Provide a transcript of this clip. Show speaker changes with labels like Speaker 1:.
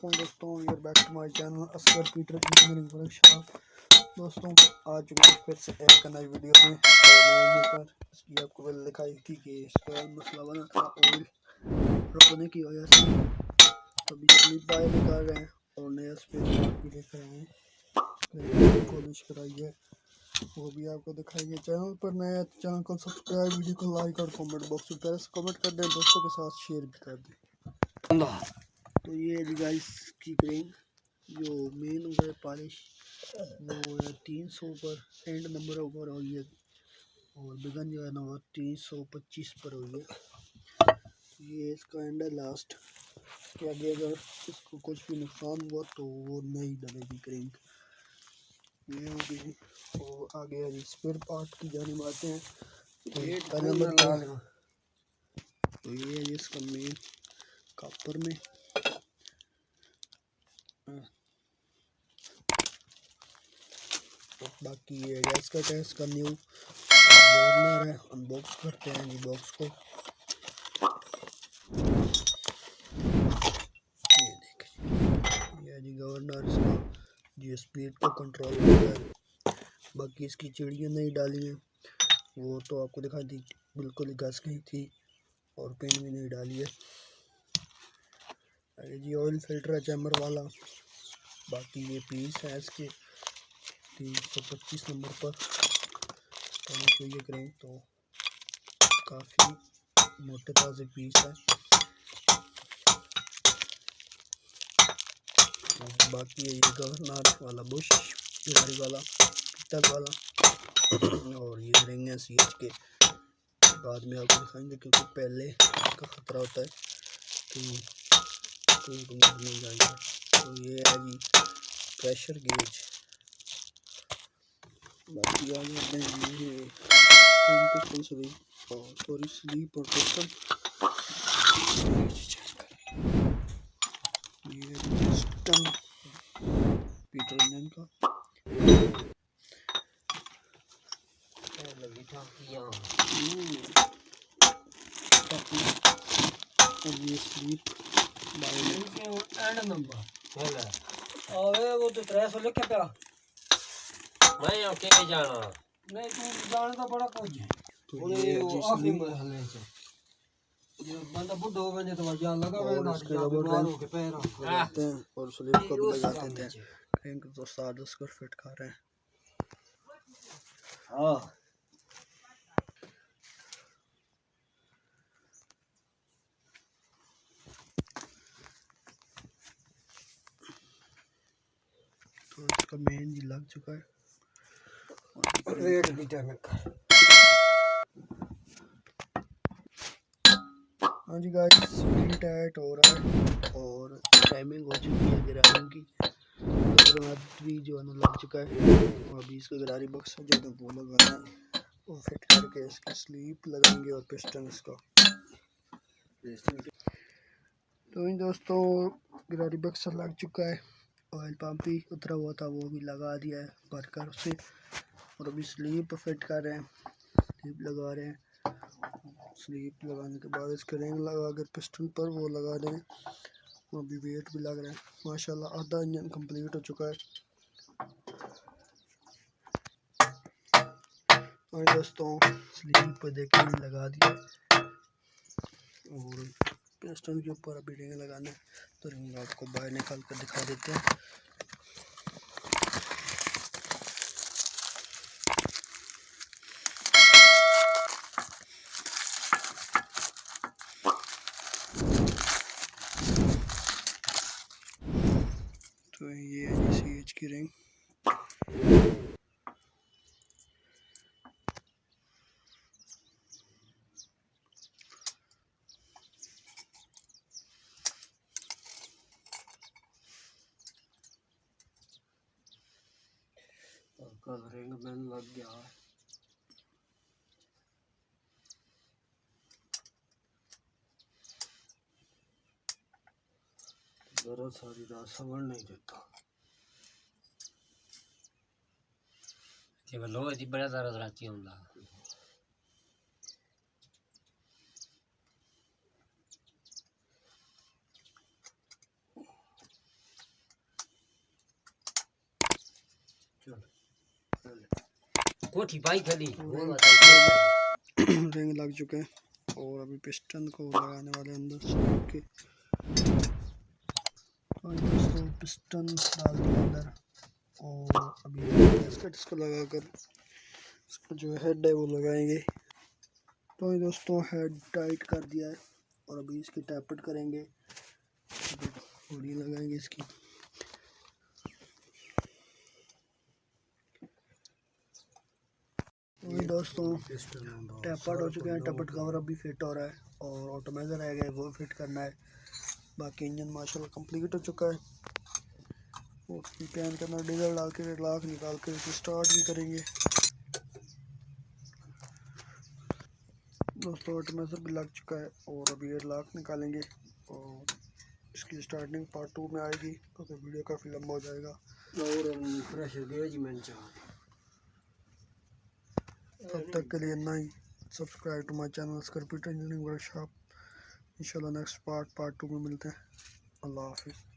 Speaker 1: दोस्तों your back to my channel Asgar Peter engineering workshop. दोस्तों आ चुके हैं फिर से एक नई वीडियो में पर इसकी आपको पहले दिखाई थी कि इसका मसला बना था ऑयल रुकने की वजह से। अभी स्लिप बाय निकाल रहे हैं और नया स्पेयर पार्ट भी देख रहे हैं, पॉलिश कराई है वो भी आपको दिखाएंगे। चैनल पर नया चैनल को सब्सक्राइब, वीडियो को लाइक और कमेंट बॉक्स में प्रेस कमेंट कर दें, दोस्तों के साथ शेयर भी कर दें। तो ये गाइस की क्रेन जो मेन हो गया पॉलिश वो है 300 पर एंड नंबर ऊपर हुई है और बिगन जो है ना वो 325 पर हुई है। ये इसका एंड है लास्ट। इसके आगे अगर इसको कुछ भी नुकसान हुआ तो वो नहीं डलेगी क्रेन। ये होगी और आगे है स्पेयर पार्ट की जानिब आते हैं। तो ये है इसका मेन कॉपर में तो बाकी ये गैस का टेस्ट का न्यू गवर्नर है। अनबॉक्स करते हैं जी बॉक्स को। ये देखिए ये जी गवर्नर इसका जी स्पीड को कंट्रोल करता है। बाकी इसकी चिड़ियाँ नहीं डाली हैं वो तो आपको दिखा दी, बिल्कुल ही घस गई थी और पेन भी नहीं डाली है। ये जी ऑयल फिल्टर है चैम्बर वाला। बाकी ये पीस है इसके 325 नंबर पर तो ये करें तो काफ़ी मोटे ताज़े पीस है। बाकी ये गवर्नर वाला बुश गाड़ी वाला पिटल वाला और ये रिंग है सीएच के बाद में आपको दिखाएंगे क्योंकि पहले इसका ख़तरा होता है कि टूट नहीं जाएगा। तो ये है जी प्रेशर गेज। बाकी आ जाते हैं ये और थोड़ी स्लीप और पिस्टन। ये पिस्टन पीटर इंजन का ये स्लीप
Speaker 2: एंड नंबर अरे वो तो 300 लिखे पे मैं ओके जाना नहीं तू जाने तो बड़ा कुछ है।
Speaker 1: तो ये
Speaker 2: आखिरी मरहले से जो बंदा बुढ़ा हो गया तो वजह लगा हुआ ना बीमार हो के पैर
Speaker 1: लगाते हैं और स्लीप को भी लगा देते हैं। क्रेन को तो 7-10 कर फिट कर रहे हैं।
Speaker 2: हाँ
Speaker 1: तो इसका मेन जी लग चुका है
Speaker 2: रेट भी टाइम
Speaker 1: हाँ जी गाइस व्हील टाइट हो रहा है और टाइमिंग हो चुकी है गिराने की। भी जो है ना लग चुका है और अभी इसका गिरारी बक्स जो है वो लगाना है वो फिट करके इसकी स्लीप लगाएंगे और पिस्टन इसका। तो इन दोस्तों गिरारी बक्स लग चुका है, ऑयल पंप भी उतरा हुआ था वो भी लगा दिया है भरकर उसे और अभी स्लीप फिट कर रहे हैं, स्लीप लगा रहे हैं। स्लीप लगाने के बाद इसके रिंग लगा कर पिस्टन पर वो लगा रहे हैं। अभी वेट भी लग रहा है। माशाल्लाह आधा इंजन कंप्लीट हो चुका है। और दोस्तों स्लीप पर देखिए लगा दिया और पिस्टन के ऊपर अभी रिंग लगाना है तो रिंग आपको बाहर निकाल कर दिखा देते हैं। तो ये है सीएच की रिंग।
Speaker 2: कल रिंग में लग गया है जरा सारी रात समझ नहीं देता लोग जी बड़ा सारा राती होंदा कोठी पाई खली
Speaker 1: रिंग लग चुके हैं और अभी पिस्टन को लगाने वाले अंदर से के और दोस्तों पिस्टन डाल दिया अंदर और अभी गैस्केट इसको लगाकर इसका जो हेड है वो लगाएंगे। तो ये दोस्तों हेड टाइट कर दिया है और अभी इसकी टैपट करेंगे, बॉडी लगाएंगे इसकी। वही दोस्तों टैपट हो चुके हैं, टैपट कवर अभी फिट हो रहा है और ऑटोमाइजर रह गया है वो फिट करना है। बाकी इंजन माशाल्लाह कंप्लीट हो चुका है और कैन के अंदर डीजल डाल के लाख निकाल के इसे स्टार्ट भी करेंगे। दोस्तों ऑटोमाइजर भी लग चुका है और अभी ये लाख निकालेंगे और इसकी स्टार्टिंग पार्ट 2 में आएगी क्योंकि वीडियो काफ़ी लंबा हो जाएगा। तब तक के लिए इतना ही। Subscribe to my channel Askar Peter engineering workshop. इंशाल्लाह नेक्स्ट पार्ट 2 में मिलते हैं। अल्लाह हाफिज़।